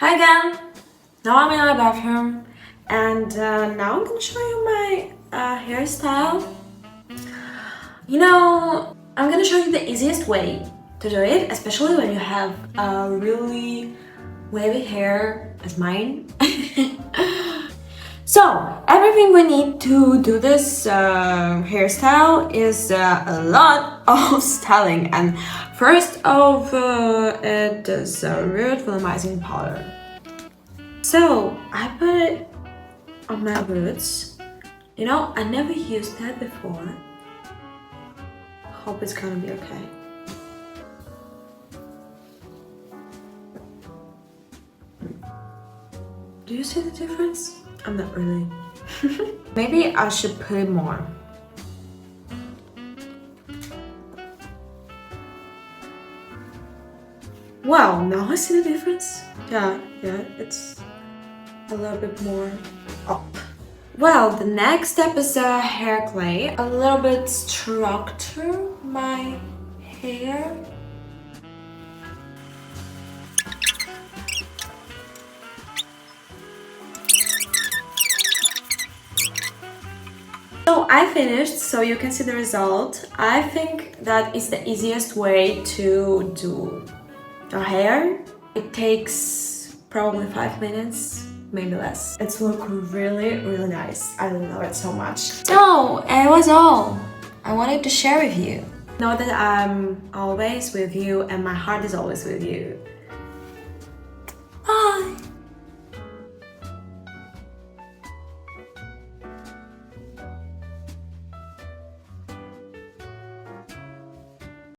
Hi again! Now I'm in my bathroom and now I'm gonna show you my hairstyle. I'm gonna show you the easiest way to do it, especially when you have really wavy hair as mine. So, everything we need to do this hairstyle is a lot of styling, and first of it is root volumizing powder. So, I put it on my roots. I never used that before. Hope it's gonna be okay. Do you see the difference? I'm not really. Maybe I should put it more. Wow, now I see the difference. Yeah, it's a little bit more up. Well, the next step is hair clay. A little bit structure my hair. So I finished, so you can see the result. I think that is the easiest way to do your hair. It takes probably 5 minutes, maybe less. It's look really nice. I love it so much. So it was all I wanted to share with you. Know that I'm always with you and my heart is always with you.